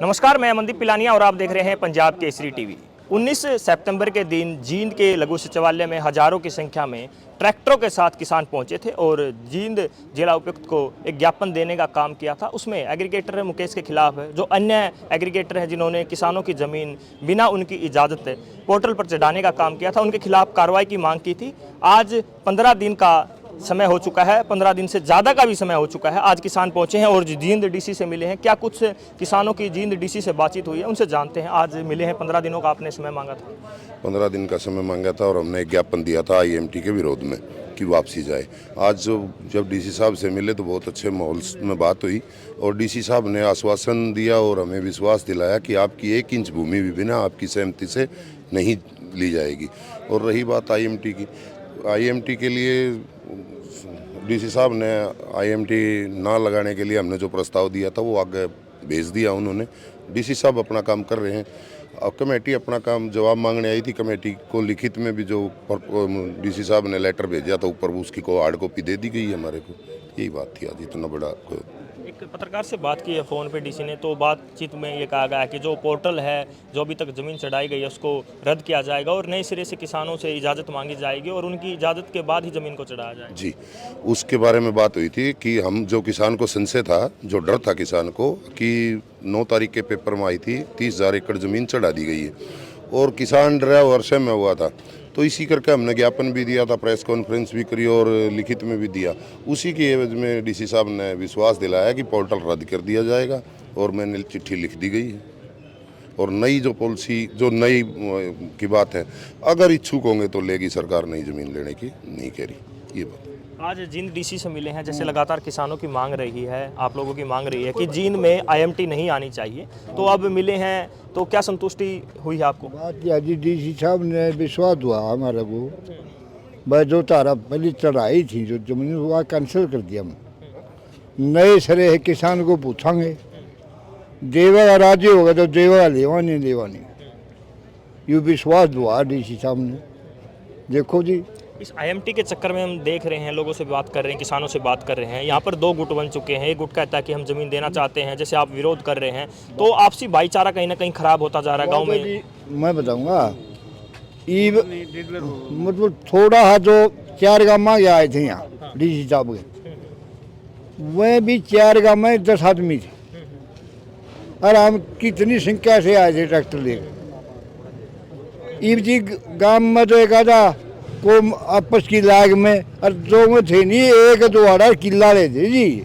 नमस्कार, मैं अमनदीप पिलानिया और आप देख रहे हैं पंजाब केसरी टीवी। 19 सितंबर के दिन जींद के लघु सचिवालय में हजारों की संख्या में ट्रैक्टरों के साथ किसान पहुंचे थे और जींद जिला उपायुक्त को एक ज्ञापन देने का काम किया था। उसमें एग्रीगेटर मुकेश के खिलाफ जो अन्य एग्रीगेटर हैं जिन्होंने किसानों की ज़मीन बिना उनकी इजाज़त पोर्टल पर चढ़ाने का काम किया था, उनके खिलाफ कार्रवाई की मांग की थी। आज 15 दिन का समय हो चुका है, 15 दिन से ज़्यादा का भी समय हो चुका है। आज किसान पहुंचे हैं और जींद डीसी से मिले हैं। क्या कुछ किसानों की जींद डीसी से बातचीत हुई है, उनसे जानते हैं। आज मिले हैं, 15 दिनों का आपने समय मांगा था। 15 दिन का समय मांगा था और हमने एक ज्ञापन दिया था IMT के विरोध में कि वापसी जाए। आज जब डीसी साहब से मिले तो बहुत अच्छे माहौल में बात हुई और डीसी साहब ने आश्वासन दिया और हमें विश्वास दिलाया कि आपकी 1 इंच भूमि भी बिना आपकी सहमति से नहीं ली जाएगी। और रही बात IMT के लिए डीसी साहब ने IMT ना लगाने के लिए हमने जो प्रस्ताव दिया था वो आगे भेज दिया उन्होंने। डीसी साहब अपना काम कर रहे हैं और कमेटी अपना काम जवाब मांगने आई थी। कमेटी को लिखित में भी जो डीसी साहब ने लेटर भेजा था ऊपर, उसकी को हार्ड कॉपी दे दी गई है हमारे को। यही बात थी आज। इतना बड़ा एक पत्रकार से बात की है फ़ोन पे डीसी ने, तो बातचीत में ये कहा गया कि जो पोर्टल है, जो अभी तक ज़मीन चढ़ाई गई है, उसको रद्द किया जाएगा और नए सिरे से किसानों से इजाज़त मांगी जाएगी और उनकी इजाज़त के बाद ही ज़मीन को चढ़ाया जाएगा। जी, उसके बारे में बात हुई थी कि हम जो किसान को संशय था, जो डर था किसान को कि 9 तारीख के पेपर में आई थी 30,000 एकड़ ज़मीन चढ़ा दी गई है और किसान डरा और सहम में हुआ था। तो इसी करके हमने ज्ञापन भी दिया था, प्रेस कॉन्फ्रेंस भी करी और लिखित में भी दिया। उसी के एवज में डीसी साहब ने विश्वास दिलाया कि पोर्टल रद्द कर दिया जाएगा और मैंने चिट्ठी लिख दी गई है। और नई जो पॉलिसी, जो नई की बात है, अगर इच्छुक होंगे तो लेगी सरकार नई ज़मीन लेने की, नहीं कह रही ये बात। आज जींद डीसी से मिले हैं, जैसे लगातार किसानों की मांग रही है, आप लोगों की मांग रही है कि जींद में IMT नहीं आनी चाहिए, तो अब मिले हैं तो क्या संतुष्टि हुई है आपको? बात किया जी, डीसी साहब ने विश्वास हुआ हमारा को, भाई जो तारा पहले चढ़ाई थी जो जमीन हुआ कैंसिल कर दिया। हम नए सरे किसान को पूछांगे, देवेगा राजी होगा तो देवेगा, लेवा नहीं। ये विश्वास हुआ डीसी साहब ने। देखो जी, इस IMT के चक्कर में हम देख रहे हैं, लोगों से बात कर रहे हैं, किसानों से बात कर रहे हैं। यहाँ पर 2 गुट बन चुके हैं। एक गुट कहता है कि हम ज़मीन देना चाहते हैं, जैसे आप विरोध कर रहे हैं, तो आपसी भाईचारा कहीं ना कहीं खराब होता जा रहा है गांव में। मैं बताऊंगा, मतलब थोड़ा है जो 4 गाँव में आए थे यहाँ डीसी साहब के, वह भी 4 गाँव में 10 आदमी थे और हम कितनी संख्या से आए थे ट्रैक्टर लेकर। ईब जी गाँव में तो एक आधा को आपस की लाग में और जो में थे नहीं, 1-2 किला ले थे जी।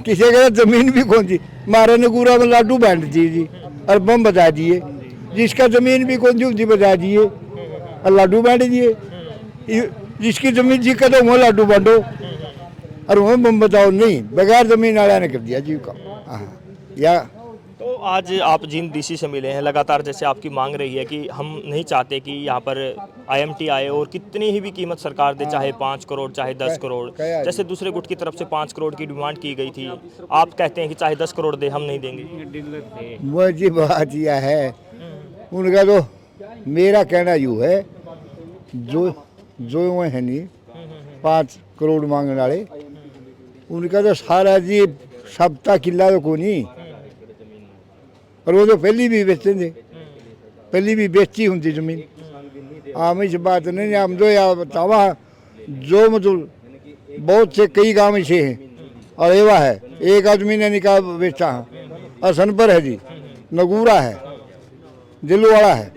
किसी का जमीन भी कौन थी, मारे ने पूरा में लाडू बांट दिए जी और बम बजा दिए। जिसका जमीन भी कौन थी बजा दिए और लाडू बांट दिए। जिसकी जमीन जी का तो वो लाडू बांटो और वह बम बताओ, नहीं बगैर जमीन वाला ने कर दिया जी का। या तो आज आप जींद डीसी से मिले हैं, लगातार जैसे आपकी मांग रही है कि हम नहीं चाहते कि यहाँ पर IMT आए और कितनी ही भी कीमत सरकार दे, चाहे 5 करोड़ चाहे 10 करोड़। जैसे दूसरे गुट की तरफ से 5 करोड़ की डिमांड की गई थी, आप कहते हैं कि चाहे 10 करोड़ दे, हम नहीं देंगे। वो जी बात यह है उनका, तो मेरा कहना यूँ है, जो वो है नहीं 5 करोड़ मांगने वाले, उनका तो सारा जी सप्ताह किला तो को नहीं। और वो तो पहली भी बेचते थे, पहली भी बेची होती जमीन। आम इस बात नहीं, हम तो या बतावा जो मतलब बहुत से कई गाँव से हैं और एवा है, एक आदमी ने निकाह बेचा है और सनपर है जी, नगूरा है, दिलवाड़ा है,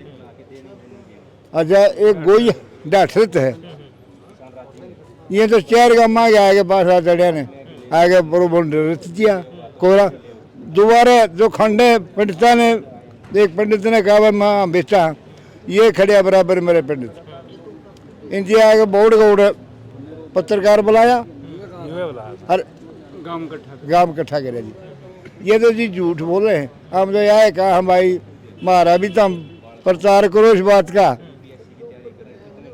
अच्छा एक गोई डाठरत है। ये तो 4 गाँव में आगे पास चढ़िया ने आगे बरोबर रच दिया कोरा। दोबारा जो खंड है पंडिता ने, एक पंडित ने कहा मैं बेचा, ये खड़िया बराबर मेरे पंडित। इनके आगे बोर्ड गौड़ पत्रकार बुलाया और गांव इकट्ठा करे जी। ये तो जी झूठ बोल रहे हैं। हम तो यह कहा हम भाई हमारा भी तो प्रचार करो इस बात का,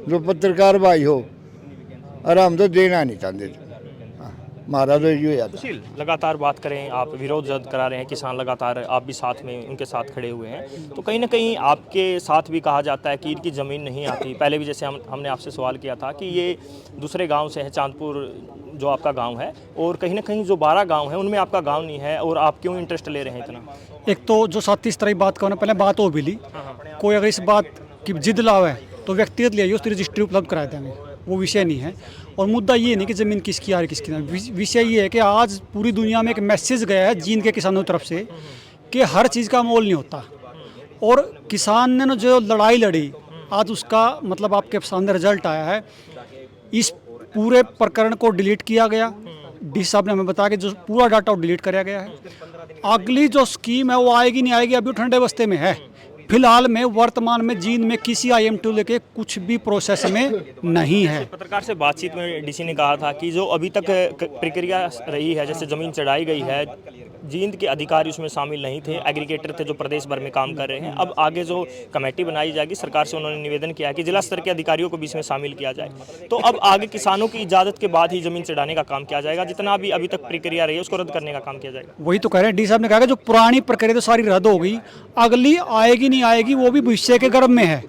जो पत्रकार भाई हो, और हम तो देना नहीं चाहते थे। हमारा तो ये आता। सुशील, लगातार बात करें, आप विरोध रद्द करा रहे हैं, किसान लगातार आप भी साथ में उनके साथ खड़े हुए हैं, तो कहीं ना कहीं आपके साथ भी कहा जाता है कि इनकी ज़मीन नहीं आती। पहले भी जैसे हमने आपसे सवाल किया था कि ये दूसरे गांव से है, चांदपुर जो आपका गांव है, और कहीं ना कहीं जो 12 गांव है उनमें आपका गांव नहीं है, और आप क्यों इंटरेस्ट ले रहे हैं इतना? एक तो जो साथी इस तरह की बात करो, पहले बात हो भी ली, कोई अगर इस बात की जिद लाओ है तो व्यक्तिगत ले आइए, उसकी रजिस्ट्री उपलब्ध करा देंगे, वो विषय नहीं है। और मुद्दा ये नहीं कि ज़मीन किसकी आ रही किसकी नहीं, विषय ये है कि आज पूरी दुनिया में एक मैसेज गया है जींद के किसानों की तरफ से कि हर चीज़ का मोल नहीं होता, और किसान ने ना जो लड़ाई लड़ी, आज उसका मतलब आपके सामने रिजल्ट आया है। इस पूरे प्रकरण को डिलीट किया गया, डी साहब ने हमें बताया कि जो पूरा डाटा डिलीट कराया गया है। अगली जो स्कीम है वो आएगी नहीं आएगी, अभी ठंडे बस्ते में है। फिलहाल में वर्तमान में जींद में किसी IMT लेके कुछ भी प्रोसेस में नहीं है। पत्रकार से बातचीत में डीसी ने कहा था कि जो अभी तक प्रक्रिया रही है, जैसे ज़मीन चढ़ाई गई है, जींद के अधिकारी उसमें शामिल नहीं थे, एग्रीगेटर थे जो प्रदेश भर में काम कर रहे हैं। अब आगे जो कमेटी बनाई जाएगी, सरकार से उन्होंने निवेदन किया है कि जिला स्तर के अधिकारियों को भी इसमें शामिल किया जाए। तो अब आगे किसानों की इजाज़त के बाद ही ज़मीन चढ़ाने का काम किया जाएगा, जितना भी अभी तक प्रक्रिया रही है उसको रद्द करने का काम किया जाएगा। वही तो कह रहे हैं, डी साहब ने कहा कि जो पुरानी प्रक्रिया तो सारी रद्द हो गई, अगली आएगी नहीं आएगी वो भी भविष्य के गर्भ में है।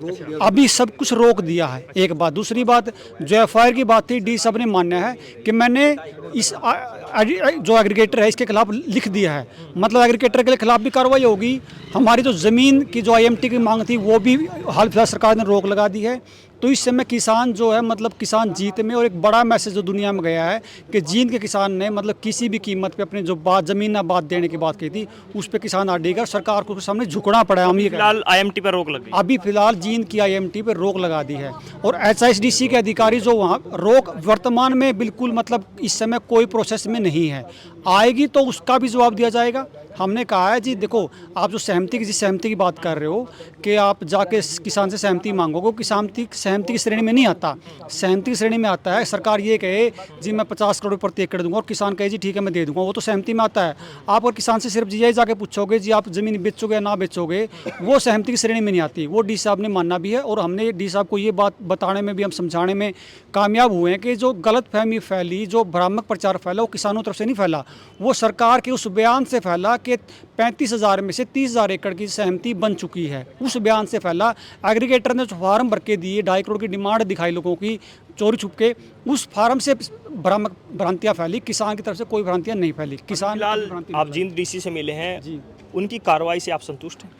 अभी सब कुछ रोक दिया है, एक बात। दूसरी बात, जो FIR की बात थी, डी साहब ने मान्य है कि मैंने इस जो एग्रीगेटर है इसके खिलाफ लिख दिया है, मतलब एग्रीगेटर के खिलाफ भी कार्रवाई होगी। हमारी जो ज़मीन की जो IMT की मांग थी वो भी हाल फिलहाल सरकार ने रोक लगा दी है। तो इस समय किसान जो है, मतलब किसान जीत में, और एक बड़ा मैसेज जो दुनिया में गया है कि जींद के किसान ने मतलब किसी भी कीमत पे अपने जो बात ज़मीन ना बात देने की बात की थी उस पर किसान अड़ेगा, सरकार को उसके सामने झुकना पड़ा है। हम ये फिलहाल IMT पर रोक लग गई, अभी फिलहाल जींद की IMT पर रोक लगा दी है, और HISDC के अधिकारी जो वहाँ रोक वर्तमान में बिल्कुल मतलब इस समय कोई प्रोसेस में नहीं है, आएगी तो उसका भी जवाब दिया जाएगा। हमने कहा है जी देखो, आप जो जिस सहमति की बात कर रहे हो कि आप जाके किसान से सहमति मांगोगे, सहमति की श्रेणी में नहीं आता। सहमति की श्रेणी में आता है सरकार ये कहे जी मैं 50 करोड़ प्रति एकड़ दूंगा, और किसान कहे जी ठीक है मैं दे दूंगा, वो तो सहमति में आता है। आप और किसान से सिर्फ यही जाके पूछोगे जी आप ज़मीन बेचोगे या ना बेचोगे, वो सहमति की श्रेणी में नहीं आती। वो डी साहब ने मानना भी है, और हमने डी साहब को ये बात बताने में भी हम समझाने में कामयाब हुए हैं कि जो गलत फहमी फैली, जो भ्रामक प्रचार फैला, वो किसानों की तरफ से नहीं फैला, वो सरकार के उस बयान से फैला कि 35,000 में से 30,000 एकड़ की सहमति बन चुकी है। उस बयान से फैला। एग्रीगेटर ने जो फार्म भर के दिए, 2.5 करोड़ की डिमांड दिखाई लोगों की चोरी छुपके, उस फार्म से भ्रांतियां फैली। किसान की तरफ से कोई भ्रांतियां नहीं फैली। किसान फिलहाल आप जींद DC से मिले हैं, उनकी कार्रवाई से आप संतुष्ट हैं?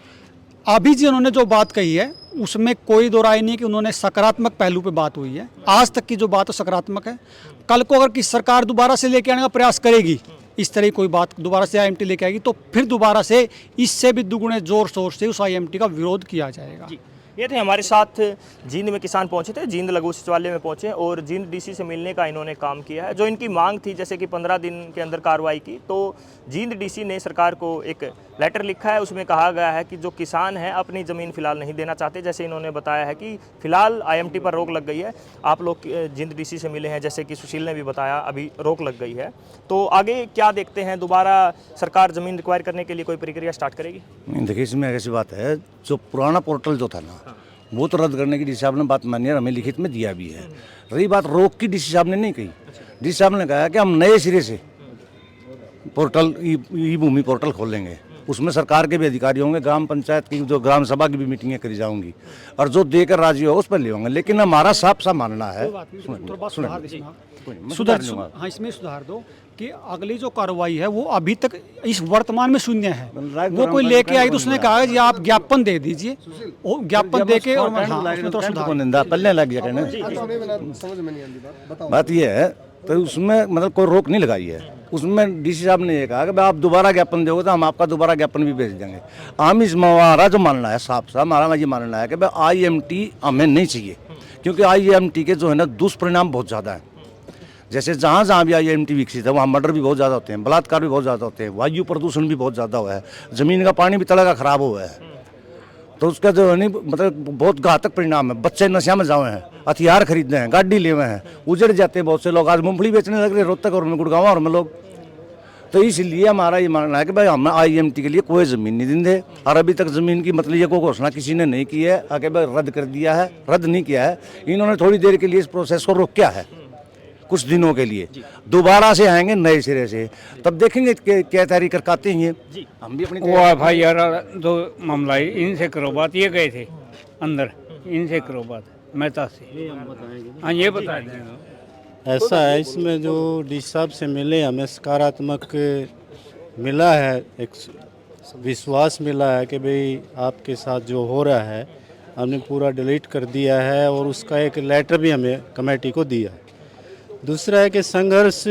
अभी जी उन्होंने जो बात कही है उसमें कोई दो राय नहीं कि उन्होंने सकारात्मक पहलू पे बात हुई है। आज तक की जो बात है सकारात्मक है। कल को अगर किसी सरकार दोबारा से लेके आने का प्रयास करेगी, इस तरह की कोई बात दोबारा से IMT लेके आएगी, तो फिर दोबारा से इससे भी दुगुने जोर शोर से उस IMT का विरोध किया जाएगा। ये थे हमारे साथ जींद में किसान पहुंचे थे, जींद लघु सचिवालय में पहुंचे, और जींद DC से मिलने का इन्होंने काम किया है। जो इनकी मांग थी जैसे कि 15 दिन के अंदर कार्रवाई की, तो जींद DC ने सरकार को एक लेटर लिखा है। उसमें कहा गया है कि जो किसान हैं अपनी ज़मीन फिलहाल नहीं देना चाहते। जैसे इन्होंने बताया है कि फिलहाल IMT पर रोक लग गई है। आप लोग जींद DC से मिले हैं, जैसे कि सुशील ने भी बताया, अभी रोक लग गई है। तो आगे क्या देखते हैं, दोबारा सरकार ज़मीन रिक्वायर करने के लिए कोई प्रक्रिया स्टार्ट करेगी? नहीं, देखिए इसमें ऐसी बात है, जो पुराना पोर्टल जो था ना वो तो रद्द करने की डी साहब ने बात मानी है, हमें लिखित में दिया भी है। रही बात रोक की, डी साहब ने नहीं कही। डी साहब ने कहा कि हम नए सिरे से पोर्टल ई भूमि पोर्टल खोलेंगे, उसमें सरकार के भी अधिकारी होंगे, ग्राम पंचायत की जो ग्राम सभा की भी मीटिंगें करी जाऊंगी, और जो देकर राजी हो उस पर ले होंगे। लेकिन हमारा साफ साफ मानना है, हाँ इसमें सुधार दो कि अगली जो कार्रवाई है वो अभी तक इस वर्तमान में शून्य है। वो कोई लेके आई तो उसने कहा जी आप ज्ञापन दे दीजिए, वो ज्ञापन दे के, और पल्ले लग गया कहने। बात ये है तो उसमें मतलब कोई रोक नहीं लगाई है। उसमें DC साहब ने ये कहा कि भाई आप दोबारा ज्ञापन दोगे तो हम आपका दोबारा ज्ञापन भी भेज देंगे। हम इसमें हमारा जो मानना है साफ साफ, हमारा ये मानना है कि भाई IMT हमें नहीं चाहिए, क्योंकि IMT के जो है ना दुष्परिणाम बहुत ज़्यादा है। जैसे जहाँ जहाँ भी IMT विकसित है वहाँ मर्डर भी बहुत ज़्यादा होते हैं, बलात्कार भी बहुत ज़्यादा होते हैं, वायु प्रदूषण भी बहुत ज़्यादा हुआ है, ज़मीन का पानी भी तरह का खराब हुआ है। तो उसका जो है नहीं मतलब बहुत घातक परिणाम है। बच्चे नशा में जाए हैं, हथियार खरीदते हैं, गाड़ी ले हुए हैं, उजड़ जाते हैं बहुत से लोग। आज मूंगफली बेचने लग रहे रोहतक और में, गुड़गांव और में लोग। तो इसलिए हमारा ये मानना है कि भाई हम IMT के लिए कोई ज़मीन नहीं देंगे। और अभी तक ज़मीन की मतलब ये कोई घोषणा किसी ने नहीं की है, आगे भाई रद्द कर दिया है, रद्द नहीं किया है। इन्होंने थोड़ी देर के लिए इस प्रोसेस को रोका है, कुछ दिनों के लिए। दोबारा से आएंगे नए सिरे से, तब देखेंगे क्या तैयारी करते हैं। ये हम भी अपनी वो FIR जो मामला है इनसे करो बात, ये गए थे अंदर, इनसे करो बात मेहता से। हाँ ये बता दें ऐसा है, इसमें जो डी साहब से मिले हमें सकारात्मक मिला है, एक विश्वास मिला है कि भाई आपके साथ जो हो रहा है हमने पूरा डिलीट कर दिया है, और उसका एक लेटर भी हमें कमेटी को दिया है। दूसरा है कि संघर्ष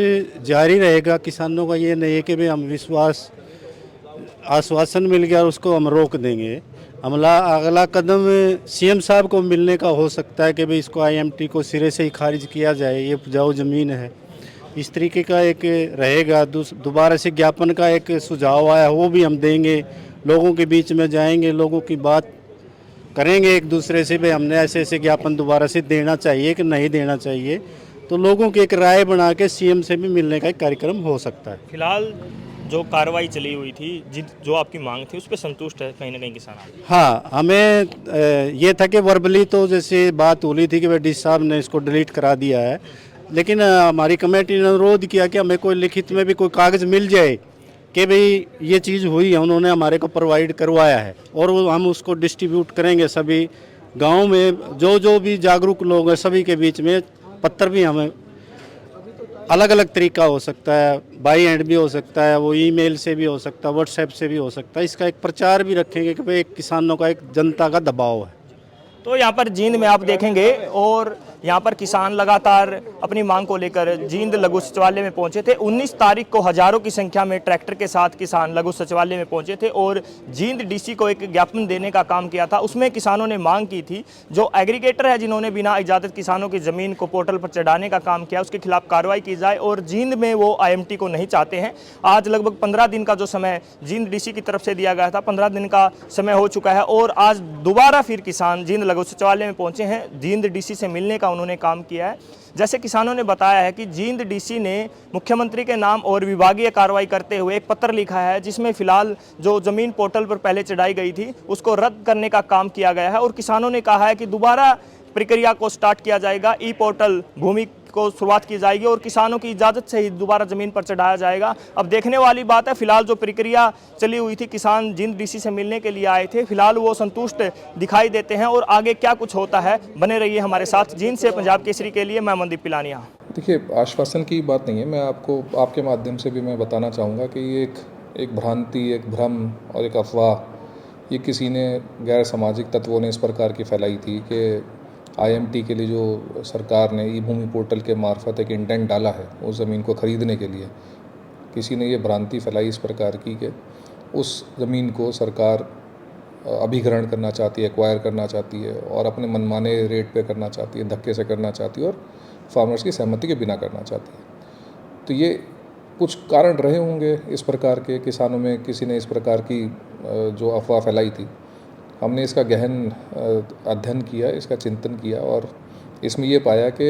जारी रहेगा, किसानों का ये नहीं है कि भाई हम विश्वास आश्वासन मिल गया और उसको हम रोक देंगे। अगला कदम सीएम साहब को मिलने का हो सकता है कि भाई इसको आईएमटी को सिरे से ही खारिज किया जाए, ये उपजाऊ ज़मीन है, इस तरीके का एक रहेगा। दोबारा से ज्ञापन का एक सुझाव आया, वो भी हम देंगे, लोगों के बीच में जाएंगे, लोगों की बात करेंगे एक दूसरे से, भाई हमने ऐसे ऐसे ज्ञापन दोबारा से देना चाहिए कि नहीं देना चाहिए, तो लोगों की एक राय बना के सीएम से भी मिलने का एक कार्यक्रम हो सकता है। फिलहाल जो कार्रवाई चली हुई थी, जो आपकी मांग थी, उस पर संतुष्ट है कहीं ना कहीं किसान? हाँ, हमें ये था कि वर्बली तो जैसे बात हो रही थी कि भाई डी साहब ने इसको डिलीट करा दिया है, लेकिन हमारी कमेटी ने अनुरोध किया कि हमें कोई लिखित में भी कोई कागज़ मिल जाए कि भाई ये चीज़ हुई है, उन्होंने हमारे को प्रोवाइड करवाया है, और हम उसको डिस्ट्रीब्यूट करेंगे सभी गाँव में। जो भी जागरूक लोग हैं सभी के बीच में पत्र भी हमें अलग अलग तरीका हो सकता है, बाई हैंड भी हो सकता है, वो ईमेल से भी हो सकता है, व्हाट्सएप से भी हो सकता है। इसका एक प्रचार भी रखेंगे कि भाई किसानों का एक जनता का दबाव है। तो यहाँ पर जींद में आप देखेंगे, और यहाँ पर किसान लगातार अपनी मांग को लेकर जींद लघु सचिवालय में पहुंचे थे। 19 तारीख को हजारों की संख्या में ट्रैक्टर के साथ किसान लघु सचिवालय में पहुंचे थे और जींद डीसी को एक ज्ञापन देने का काम किया था। उसमें किसानों ने मांग की थी, जो एग्रीगेटर है जिन्होंने बिना इजाज़त किसानों की ज़मीन को पोर्टल पर चढ़ाने का काम किया, उसके खिलाफ कार्रवाई की जाए, और जींद में वो IMT को नहीं चाहते हैं। आज लगभग 15 दिन का जो समय जींद डीसी की तरफ से दिया गया था, 15 दिन का समय हो चुका है, और आज दोबारा फिर किसान जींद लघु सचिवालय में पहुंचे हैं। जींद डीसी से मिलने का उन्होंने काम किया है। जैसे किसानों ने बताया है कि जींद डीसी ने मुख्यमंत्री के नाम और विभागीय कार्रवाई करते हुए एक पत्र लिखा है, जिसमें फिलहाल जो ज़मीन पोर्टल पर पहले चढ़ाई गई थी उसको रद्द करने का काम किया गया है, और किसानों ने कहा है कि दोबारा प्रक्रिया को स्टार्ट किया जाएगा, ई पोर्टल भूमि को शुरुआत की जाएगी और किसानों की इजाज़त से ही दोबारा ज़मीन पर चढ़ाया जाएगा। अब देखने वाली बात है, फिलहाल जो प्रक्रिया चली हुई थी, किसान जींद डीसी से मिलने के लिए आए थे, फिलहाल वो संतुष्ट दिखाई देते हैं, और आगे क्या कुछ होता है बने रहिए हमारे साथ। जींद से पंजाब केसरी के लिए मैं मनदीप पिलानिया। देखिए, आश्वासन की बात नहीं है, मैं आपको आपके माध्यम से भी मैं बताना चाहूँगा कि ये एक भ्रांति, एक भ्रम और एक अफवाह ये किसी ने गैर सामाजिक तत्वों ने इस प्रकार की फैलाई थी कि IMT के लिए जो सरकार ने ई भूमि पोर्टल के मार्फत एक इंटेंट डाला है उस ज़मीन को ख़रीदने के लिए, किसी ने ये भ्रांति फैलाई इस प्रकार की कि उस ज़मीन को सरकार अभिग्रहण करना चाहती है, एक्वायर करना चाहती है और अपने मनमाने रेट पे करना चाहती है, धक्के से करना चाहती है और फार्मर्स की सहमति के बिना करना चाहती है। तो ये कुछ कारण रहे होंगे इस प्रकार के, किसानों में किसी ने इस प्रकार की जो अफवाह फैलाई थी। हमने इसका गहन अध्ययन किया, इसका चिंतन किया और इसमें ये पाया कि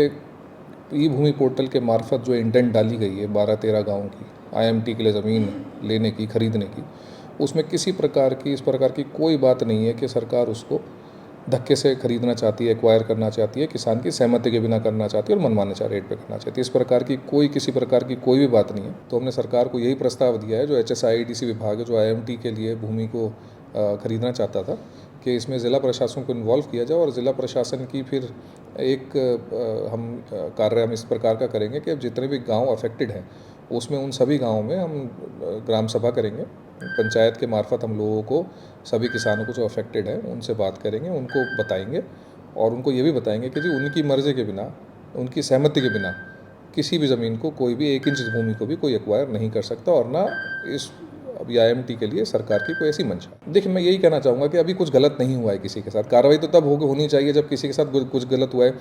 ई भूमि पोर्टल के मार्फत जो इंटेंट डाली गई है 12-13 गाँव की IMT के लिए ज़मीन लेने की, ख़रीदने की, उसमें किसी प्रकार की इस प्रकार की कोई बात नहीं है कि सरकार उसको धक्के से खरीदना चाहती है, एक्वायर करना चाहती है, किसान की सहमति के बिना करना चाहती है और मनमाने रेट पे करना चाहती है। इस प्रकार की किसी प्रकार की कोई भी बात नहीं है। तो हमने सरकार को यही प्रस्ताव दिया है, जो HSIDC विभाग है, जो IMT के लिए भूमि को खरीदना चाहता था, कि इसमें ज़िला प्रशासन को इन्वॉल्व किया जाए और ज़िला प्रशासन की फिर एक कार्य हम इस प्रकार का करेंगे कि अब जितने भी गाँव अफेक्टेड हैं उसमें उन सभी गाँवों में हम ग्राम सभा करेंगे, पंचायत के मार्फत हम लोगों को, सभी किसानों को जो अफेक्टेड हैं उनसे बात करेंगे, उनको बताएंगे और उनको ये भी बताएंगे कि जी उनकी मर्ज़ी के बिना, उनकी सहमति के बिना किसी भी ज़मीन को, कोई भी 1 इंच भूमि को भी कोई एक्वायर नहीं कर सकता और ना इस अभी IMT के लिए सरकार की कोई ऐसी मंशा। देखिए, मैं यही कहना चाहूँगा कि अभी कुछ गलत नहीं हुआ है किसी के साथ। कार्रवाई तो तब होनी चाहिए जब किसी के साथ कुछ गलत हुआ है।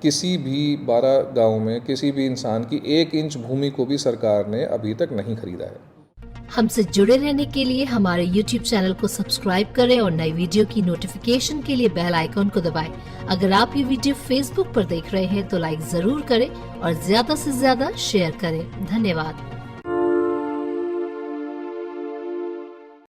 किसी भी 12 गाँव में किसी भी इंसान की 1 इंच भूमि को भी सरकार ने अभी तक नहीं खरीदा है। हमसे जुड़े रहने के लिए हमारे YouTube चैनल को सब्सक्राइब करें और नई वीडियो की नोटिफिकेशन के लिए बेल आइकॉन को दबाएं। अगर आप ये वीडियो Facebook पर देख रहे हैं तो लाइक जरूर करें और ज्यादा से ज्यादा शेयर करें। धन्यवाद।